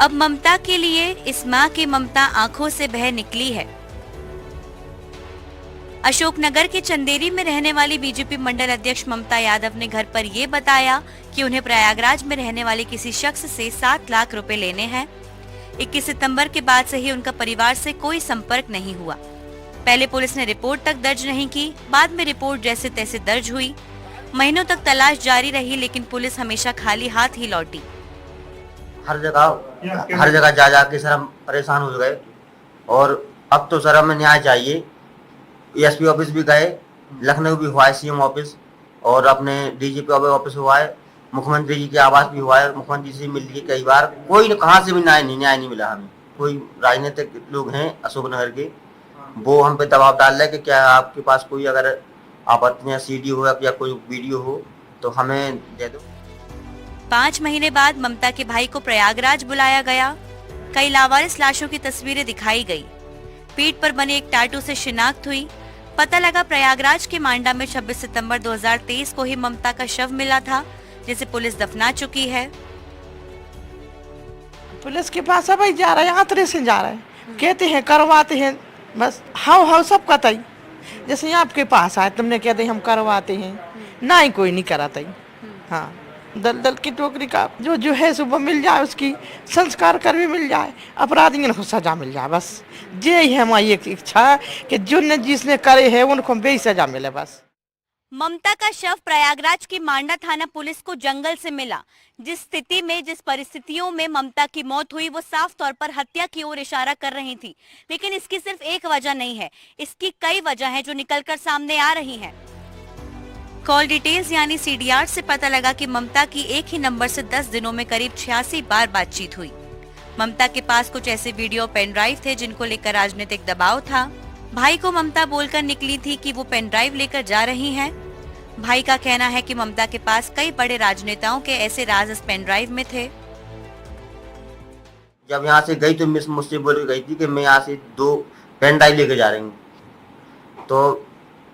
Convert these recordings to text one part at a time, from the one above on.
अब ममता के लिए इस मां की ममता आंखों से बह निकली है। अशोकनगर के चंदेरी में रहने वाली बीजेपी मंडल अध्यक्ष ममता यादव ने घर पर ये बताया कि उन्हें प्रयागराज में रहने वाले किसी शख्स से 7 लाख रुपए लेने हैं। 21 सितंबर के बाद से ही उनका परिवार से कोई संपर्क नहीं हुआ। पहले पुलिस ने रिपोर्ट तक दर्ज नहीं की, बाद में रिपोर्ट जैसे तैसे दर्ज हुई। महीनों तक तलाश जारी रही, लेकिन पुलिस हमेशा खाली हाथ ही लौटी। हर जगह जा के सर हम परेशान हो गए और अब तो सर हमें न्याय चाहिए। एसपी ऑफिस भी गए, लखनऊ भी हुआ है, सीएम ऑफिस और अपने डीजीपी ऑफिस हुआ है, मुख्यमंत्री जी के आवास भी हुआ है, मुख्यमंत्री जी से मिल लिए कई बार, कोई कहाँ से भी न्याय नहीं मिला हमें। कोई राजनीतिक लोग हैं अशोकनगर के, वो हम पे दबाव डाल रहे हैं कि क्या आपके पास कोई अगर आपत्तियां सीडी हो या कोई वीडियो हो तो हमें दे दो। 5 महीने बाद ममता के भाई को प्रयागराज बुलाया गया। कई लावारिस लाशों की तस्वीरें दिखाई गई। पीठ पर बने एक टैटू से शिनाख्त हुई। पता लगा प्रयागराज के मांडा में 26 सितंबर 2023 को ही ममता का शव मिला था, जिसे पुलिस दफना चुकी है। पुलिस के पास अब जा रहा है, आंतरे से जा रहा है, कहते हैं करवाते हैं, बस हाउ सब कहता ही जैसे यहाँ आपके पास आए तुमने कहते हम करवाते हैं, ना ही कोई नहीं कराता ही। हाँ, दल की टोकरी का जो है सुबह मिल जाए, उसकी संस्कार कर भी मिल जाए, अपराधियों को सजा मिल जाए, बस यही है हमारी एक इच्छा कि जिसने करे है उनको बेही सजा मिले बस। ममता का शव प्रयागराज की मांडा थाना पुलिस को जंगल से मिला। जिस स्थिति में, जिस परिस्थितियों में ममता की मौत हुई, वो साफ तौर पर हत्या की ओर इशारा कर रही थी। लेकिन इसकी सिर्फ एक वजह नहीं है, इसकी कई वजह हैं जो निकलकर सामने आ रही हैं। कॉल डिटेल्स यानी सीडीआर से पता लगा कि ममता की एक ही नंबर से 10 दिनों में करीब 86 बार बातचीत हुई। ममता के पास कुछ ऐसे वीडियो पेन ड्राइव थे जिनको लेकर राजनीतिक दबाव था। भाई को ममता बोलकर निकली थी कि वो पेन ड्राइव लेकर जा रही हैं। भाई का कहना है कि ममता के पास कई बड़े राजनेताओं के ऐसे राज इस पेन ड्राइव में थे। जब यहाँ से गई तो मिस मुझसे बोल गई थी कि मैं यहाँ से 2 पेन ड्राइव लेकर जा रही हूँ, तो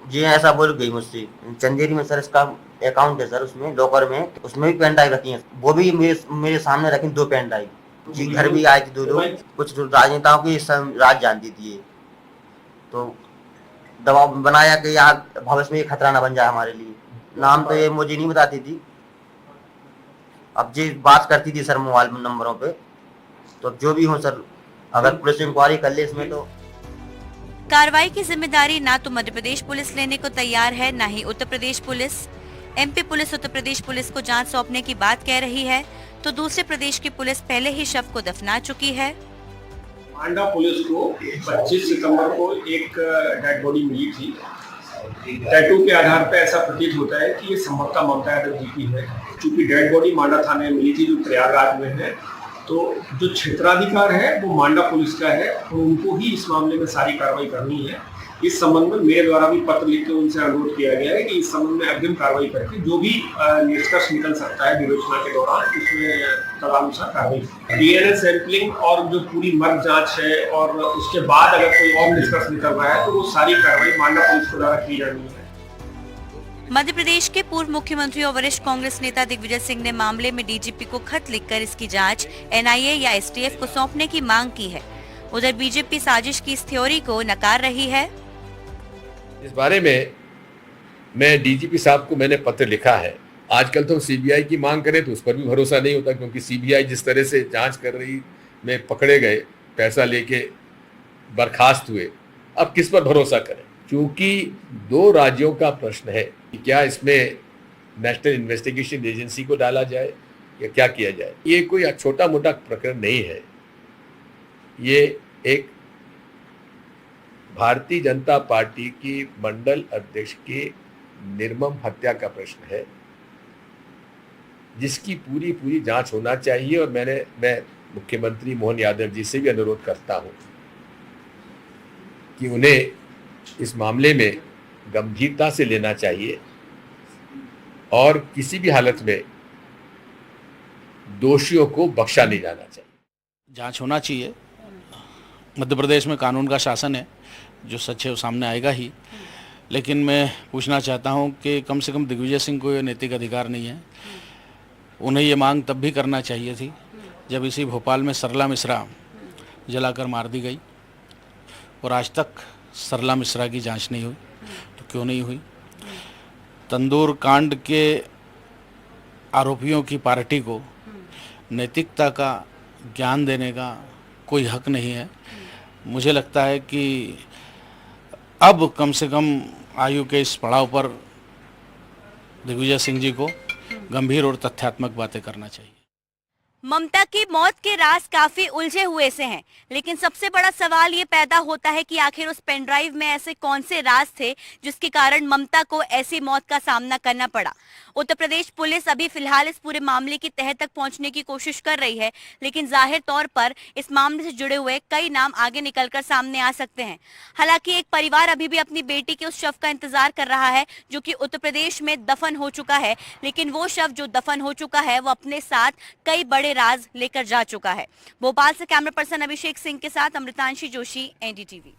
जी ऐसा बोल गई मुझसे। चंदेरी में सर इसका अकाउंट है सर, उसमें लॉकर में, उसमें भी पेन ड्राइव रखी है, वो भी मेरे सामने रखी 2 पेन ड्राइव। जी घर भी आए थे 2 कुछ राजनेताओं की राज जानती थी, तो दबाव बनाया कि यार भविष्य में ये खतरा ना बन जाए हमारे लिए। नाम तो ये मुझे नहीं बताती थी, अब जी बात करती थी सर मोबाइल नंबरों पे। तो जो भी हो सर, अगर पुलिस इंक्वायरी कर ले इसमें तो। कार्रवाई की जिम्मेदारी ना तो मध्य प्रदेश पुलिस लेने को तैयार है, ना ही Uttar Pradesh police. MP police Uttar Pradesh police को जांच सौंपने की बात कह रही है, तो दूसरे प्रदेश की पुलिस पहले ही शव को दफना चुकी है। मांडा पुलिस को 25 सितंबर को एक डेड बॉडी मिली थी। टैटू के आधार पर ऐसा प्रतीत होता है कि ये संभवतः ममता यादव जी की है। चूंकि डेड बॉडी मांडा थाने में मिली थी जो प्रयागराज में है, तो जो क्षेत्राधिकार है वो मांडा पुलिस का है, तो उनको ही इस मामले में सारी कार्रवाई करनी है। इस संबंध में मेरे द्वारा भी पत्र लिख के उनसे अनुरोध किया गया है कि इस संबंध में अग्रिम कार्रवाई करके जो भी निष्कर्ष निकल सकता है विवेचना के दौरान, उसमें तदनुसार कार्रवाई। डीएनए सैंपलिंग और जो पूरी मर्ग जांच है और उसके बाद अगर कोई और निष्कर्ष निकल रहा है तो वो सारी कार्रवाई मांडा पुलिस के द्वारा की जानी है। मध्य प्रदेश के पूर्व मुख्यमंत्री और वरिष्ठ कांग्रेस नेता दिग्विजय सिंह ने मामले में डीजीपी को खत लिखकर इसकी जांच एनआईए या एसटीएफ को सौंपने की मांग की है। उधर बीजेपी साजिश की इस थ्योरी को नकार रही है। इस बारे में मैं डीजीपी साहब को मैंने पत्र लिखा है। आजकल तो सीबीआई की मांग करें तो उस पर भी भरोसा नहीं होता, क्योंकि सीबीआई जिस तरह से जांच कर रही में पकड़े गए, पैसा लेके बर्खास्त हुए, अब किस पर भरोसा करें? क्योंकि 2 राज्यों का प्रश्न है कि क्या इसमें नेशनल इन्वेस्टिगेशन एजेंसी को डाला जाए या क्या किया जाए। ये कोई छोटा मोटा प्रकरण नहीं है, ये एक भारतीय जनता पार्टी की मंडल अध्यक्ष की निर्मम हत्या का प्रश्न है, जिसकी पूरी जांच होना चाहिए। और मैं मुख्यमंत्री मोहन यादव जी से भी अनुरोध करता हूं कि उन्हें इस मामले में गंभीरता से लेना चाहिए और किसी भी हालत में दोषियों को बख्शा नहीं जाना चाहिए। जांच होना चाहिए। मध्य प्रदेश में कानून का शासन है, जो सच है वो सामने आएगा ही। लेकिन मैं पूछना चाहता हूं कि कम से कम दिग्विजय सिंह को ये नैतिक अधिकार नहीं है। उन्हें ये मांग तब भी करना चाहिए थी जब इसी भोपाल में सरला मिश्रा जलाकर मार दी गई और आज तक सरला मिश्रा की जांच नहीं हुई। तो क्यों नहीं हुई? तंदूर कांड के आरोपियों की पार्टी को नैतिकता का ज्ञान देने का कोई हक नहीं है। मुझे लगता है कि अब कम से कम आयु के इस पड़ाव पर दिग्विजय सिंह जी को गंभीर और तथ्यात्मक बातें करना चाहिए। ममता की मौत के राज काफी उलझे हुए से हैं, लेकिन सबसे बड़ा सवाल ये पैदा होता है कि आखिर उस पेन ड्राइव में ऐसे कौन से राज थे जिसके कारण ममता को ऐसी मौत का सामना करना पड़ा। उत्तर प्रदेश पुलिस अभी फिलहाल इस पूरे मामले की तह तक पहुंचने की कोशिश कर रही है, लेकिन जाहिर तौर पर इस मामले से जुड़े हुए कई नाम आगे निकलकर सामने आ सकते हैं। हालांकि एक परिवार अभी भी अपनी बेटी के उस शव का इंतजार कर रहा है जो कि उत्तर प्रदेश में दफन हो चुका है, लेकिन वो शव जो दफन हो चुका है वो अपने साथ कई बड़े राज लेकर जा चुका है। भोपाल से कैमरा पर्सन अभिषेक सिंह के साथ अमृतांशी जोशी, एनडीटीवी।